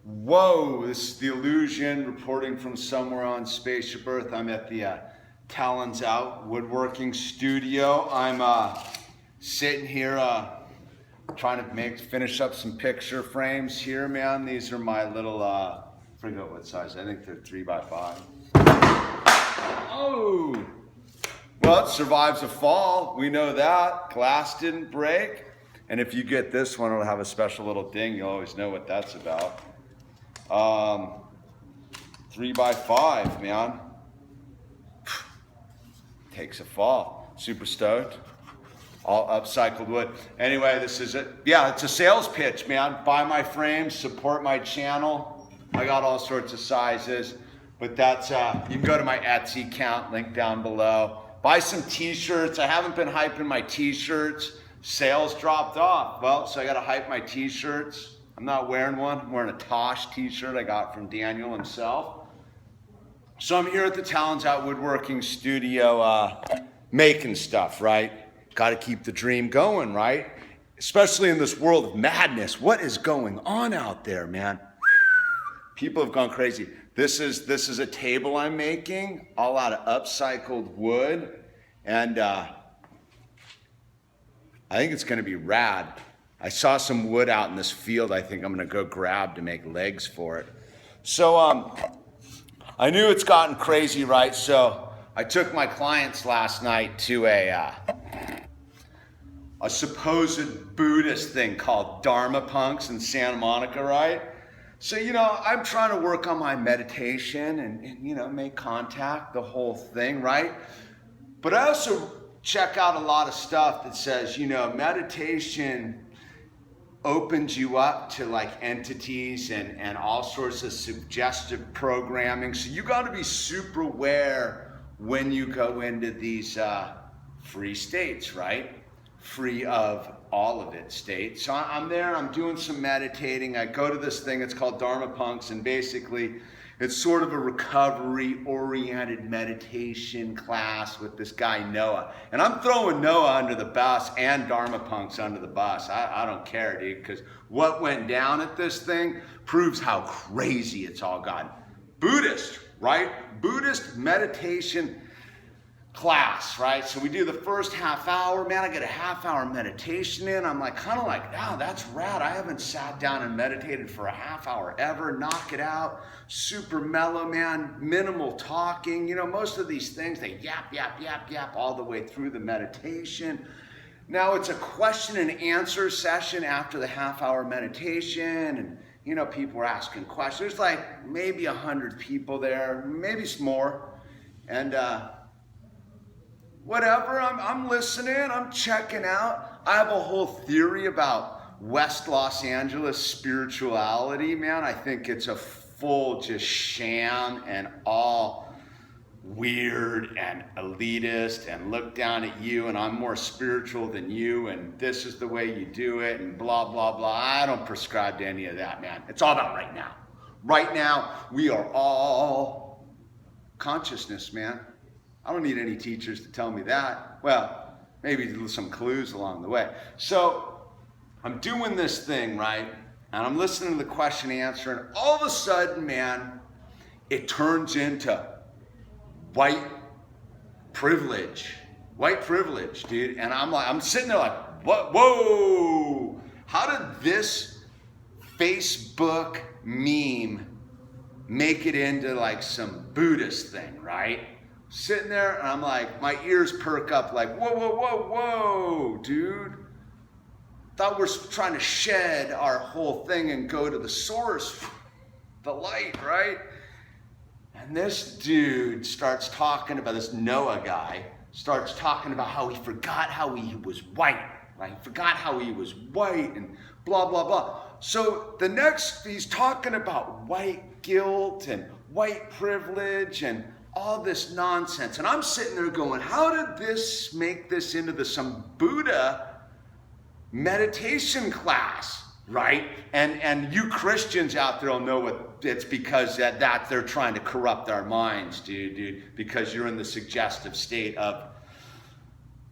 Whoa, this is The Illusion reporting from somewhere on Spaceship Earth. I'm at the Talons Out woodworking studio. I'm sitting here trying to finish up some picture frames here, man. These are my little, I forget what size, I think they're 3x5. Oh! Well, it survives a fall, we know that. Glass didn't break. And if you get this one, it'll have a special little ding. You'll always know what that's about. 3x5, man. Takes a fall. Super stoked. All upcycled wood. Anyway, this is it. Yeah, it's a sales pitch, man. Buy my frames, support my channel. I got all sorts of sizes, but that's, you can go to my Etsy account, link down below. Buy some t-shirts. I haven't been hyping my t-shirts. Sales dropped off. Well, so I gotta hype my t-shirts. I'm not wearing one. I'm wearing a Tosh t-shirt I got from Daniel himself. So I'm here at the Talons Out Woodworking Studio making stuff, right? Got to keep the dream going, right? Especially in this world of madness. What is going on out there, man? People have gone crazy. This is a table I'm making, all out of upcycled wood. And I think it's going to be rad. I saw some wood out in this field I think I'm gonna go grab to make legs for it. So I knew it's gotten crazy, right? So I took my clients last night to a supposed Buddhist thing called Dharma Punks in Santa Monica, right? So, you know, I'm trying to work on my meditation and you know, make contact, the whole thing, right? But I also check out a lot of stuff that says, you know, meditation opens you up to like entities and all sorts of suggestive programming. So you got to be super aware when you go into these free states, right? Free of all of it states. So I'm there, I'm doing some meditating. I go to this thing, it's called Dharma Punks, and basically it's sort of a recovery-oriented meditation class with this guy, Noah. And I'm throwing Noah under the bus and Dharma Punks under the bus. I don't care, dude, because what went down at this thing proves how crazy it's all gotten. Buddhist, right? Buddhist meditation class, right? So we do the first half hour. Man, I get a half-hour meditation in. I'm like, kind of like, wow, that's rad. I haven't sat down and meditated for a half hour ever. Knock it out. Super mellow, man. Minimal talking. You know, most of these things, they yap, yap, yap, yap all the way through the meditation. Now it's a question and answer session after the half-hour meditation. And, you know, people are asking questions. There's like maybe 100 people there, maybe some more. And, whatever, I'm listening, I'm checking out. I have a whole theory about West Los Angeles spirituality, man. I think it's a full just sham and all weird and elitist and look down at you and I'm more spiritual than you and this is the way you do it and blah, blah, blah. I don't prescribe to any of that, man. It's all about right now. Right now, we are all consciousness, man. I don't need any teachers to tell me that. Well, maybe some clues along the way. So I'm doing this thing, right? And I'm listening to the question and answer, and all of a sudden, man, it turns into white privilege. White privilege, dude. And I'm sitting there like, what? Whoa! How did this Facebook meme make it into like some Buddhist thing, right? Sitting there and I'm like, my ears perk up like, whoa, whoa, whoa, whoa, dude. Thought we're trying to shed our whole thing and go to the source, the light, right? And this dude starts talking about, this Noah guy, starts talking about how he forgot how he was white, right? He forgot how he was white and blah, blah, blah. So the next, he's talking about white guilt and white privilege and all this nonsense. And I'm sitting there going, how did this make this into some Buddha meditation class, right? And you Christians out there will know what it's because that they're trying to corrupt our minds, dude, because you're in the suggestive state of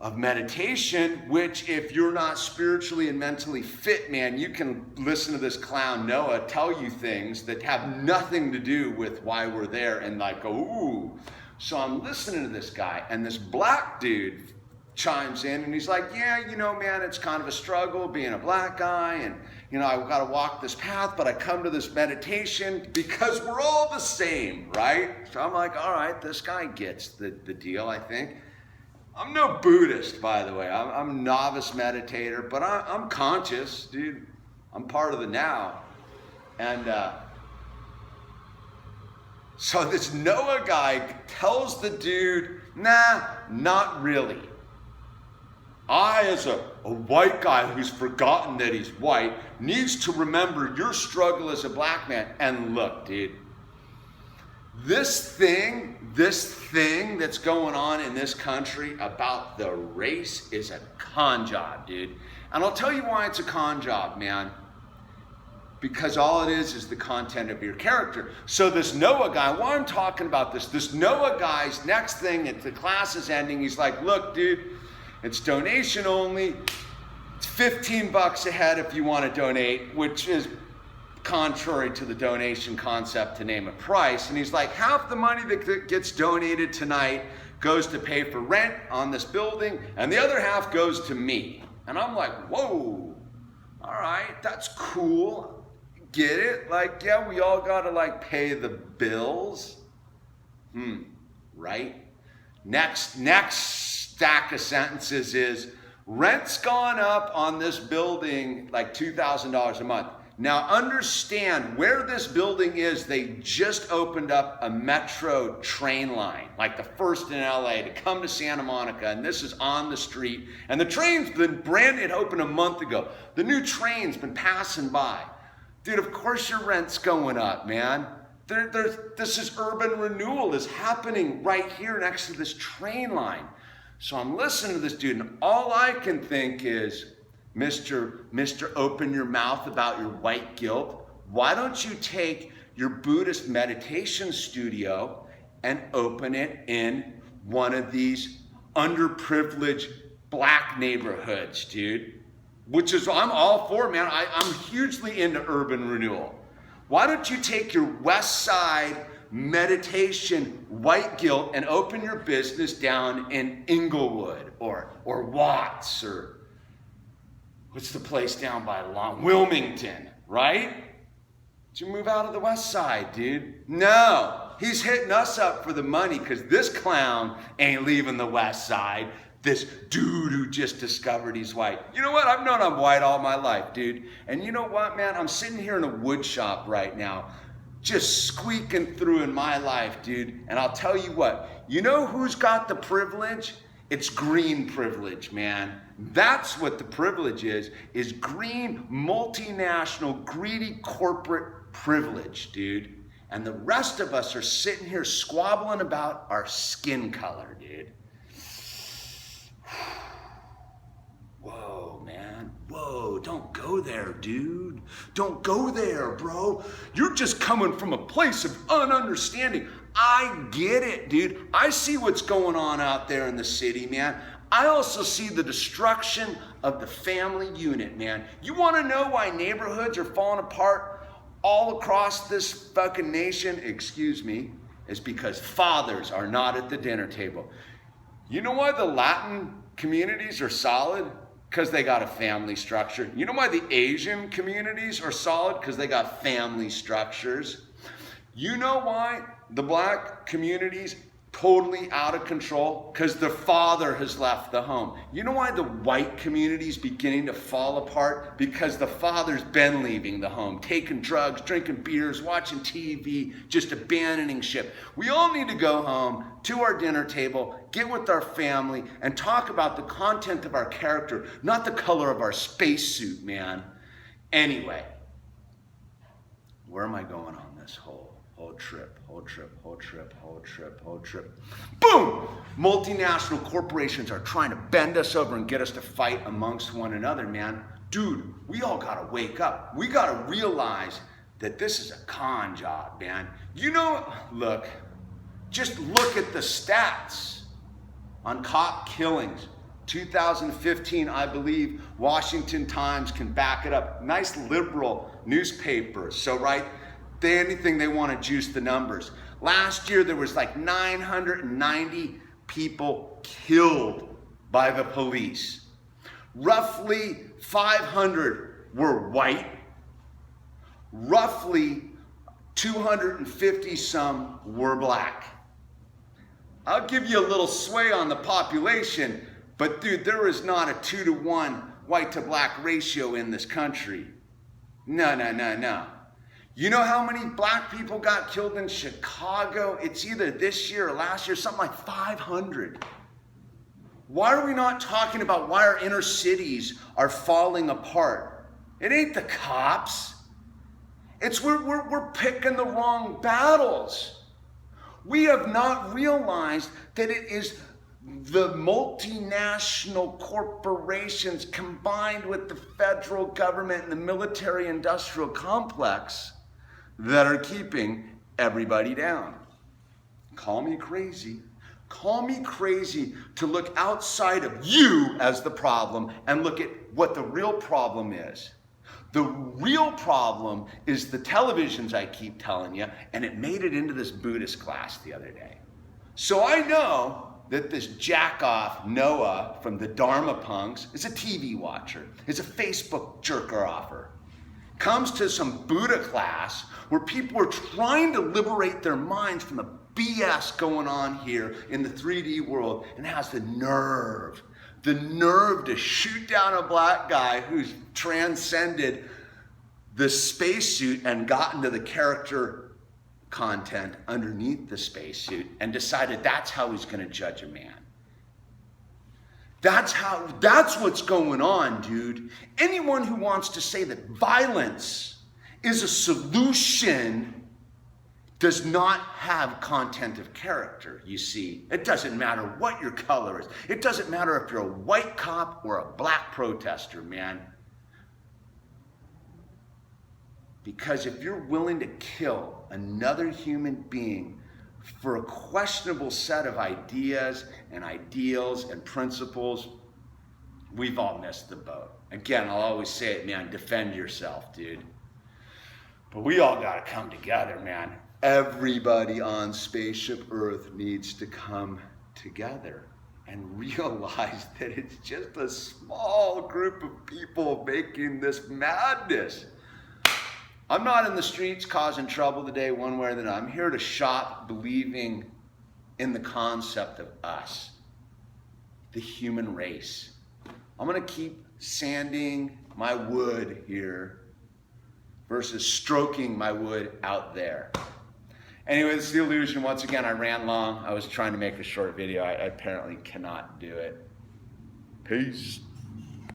of meditation, which if you're not spiritually and mentally fit, man, you can listen to this clown Noah tell you things that have nothing to do with why we're there and like go, ooh. So I'm listening to this guy, and this black dude chimes in, and he's like, yeah, you know, man, it's kind of a struggle being a black guy, and you know, I've got to walk this path, but I come to this meditation because we're all the same, right? So I'm like, all right, this guy gets the deal, I think. I'm no Buddhist, by the way. I'm a novice meditator, but I'm conscious, dude. I'm part of the now. And so this Noah guy tells the dude, nah, not really. I, as a white guy who's forgotten that he's white, needs to remember your struggle as a black man. And look, dude, this thing that's going on in this country about the race is a con job, dude. And I'll tell you why it's a con job, man. Because all it is the content of your character. So this Noah guy, why I'm talking about this Noah guy's next thing, if the class is ending, he's like, look, dude, it's donation only. It's $15 a head if you want to donate, which is contrary to the donation concept to name a price. And he's like, half the money that gets donated tonight goes to pay for rent on this building, and the other half goes to me. And I'm like, whoa, all right, that's cool. Get it? Like, yeah, we all gotta like pay the bills. Right? Next stack of sentences is, rent's gone up on this building like $2,000 a month. Now understand where this building is, they just opened up a metro train line, like the first in LA, to come to Santa Monica, and this is on the street. And the train's been it opened a month ago. The new train's been passing by. Dude, of course your rent's going up, man. This is urban renewal is happening right here next to this train line. So I'm listening to this dude, and all I can think is, Mr. Open your mouth about your white guilt. Why don't you take your Buddhist meditation studio and open it in one of these underprivileged black neighborhoods, dude? Which is, I'm all for, man. I'm hugely into urban renewal. Why don't you take your Westside meditation white guilt and open your business down in Inglewood or Watts or what's the place down by Wilmington, right? Did you move out of the West Side, dude? No, he's hitting us up for the money because this clown ain't leaving the West Side. This dude who just discovered he's white. You know what? I've known I'm white all my life, dude. And you know what, man? I'm sitting here in a wood shop right now, just squeaking through in my life, dude. And I'll tell you what, you know who's got the privilege? It's green privilege, man. That's what the privilege is green, multinational, greedy corporate privilege, dude. And the rest of us are sitting here squabbling about our skin color, dude. Whoa, man. Whoa, don't go there, dude. Don't go there, bro. You're just coming from a place of ununderstanding. I get it, dude. I see what's going on out there in the city, man. I also see the destruction of the family unit, man. You want to know why neighborhoods are falling apart all across this fucking nation? Excuse me. It's because fathers are not at the dinner table. You know why the Latin communities are solid? Because they got a family structure. You know why the Asian communities are solid? Because they got family structures. You know why the black communities totally out of control? Because the father has left the home. You know why the white community is beginning to fall apart? Because the father's been leaving the home, taking drugs, drinking beers, watching TV, just abandoning ship. We all need to go home to our dinner table, get with our family, and talk about the content of our character, not the color of our spacesuit, man. Anyway, where am I going on this whole trip? Boom! Multinational corporations are trying to bend us over and get us to fight amongst one another, man. Dude, we all gotta wake up. We gotta realize that this is a con job, man. You know, just look at the stats on cop killings. 2015, I believe, Washington Times can back it up. Nice liberal newspaper. So, right, anything they want to juice the numbers. Last year, there was like 990 people killed by the police. Roughly 500 were white. Roughly 250 some were black. I'll give you a little sway on the population, but dude, there is not a 2-to-1 white to black ratio in this country. No. You know how many black people got killed in Chicago? It's either this year or last year, something like 500. Why are we not talking about why our inner cities are falling apart? It ain't the cops. It's we're picking the wrong battles. We have not realized that it is the multinational corporations combined with the federal government and the military-industrial complex that are keeping everybody down. Call me crazy. Call me crazy to look outside of you as the problem and look at what the real problem is. The real problem is the televisions I keep telling you, and it made it into this Buddhist class the other day. So I know that this jack-off Noah from the Dharma Punks is a TV watcher, is a Facebook jerker-offer. Comes to some Buddha class where people are trying to liberate their minds from the BS going on here in the 3D world, and has the nerve to shoot down a black guy who's transcended the spacesuit and gotten to the character content underneath the spacesuit and decided that's how he's going to judge a man. That's what's going on, dude. Anyone who wants to say that violence is a solution does not have content of character, you see. It doesn't matter what your color is. It doesn't matter if you're a white cop or a black protester, man. Because if you're willing to kill another human being for a questionable set of ideas and ideals and principles, we've all missed the boat. Again, I'll always say it, man, defend yourself, dude. But we all gotta come together, man. Everybody on Spaceship Earth needs to come together and realize that it's just a small group of people making this madness. I'm not in the streets causing trouble today one way or the other. I'm here to shop believing in the concept of us, the human race. I'm gonna keep sanding my wood here versus stroking my wood out there. Anyway, this is The Illusion. Once again, I ran long. I was trying to make a short video. I apparently cannot do it. Peace.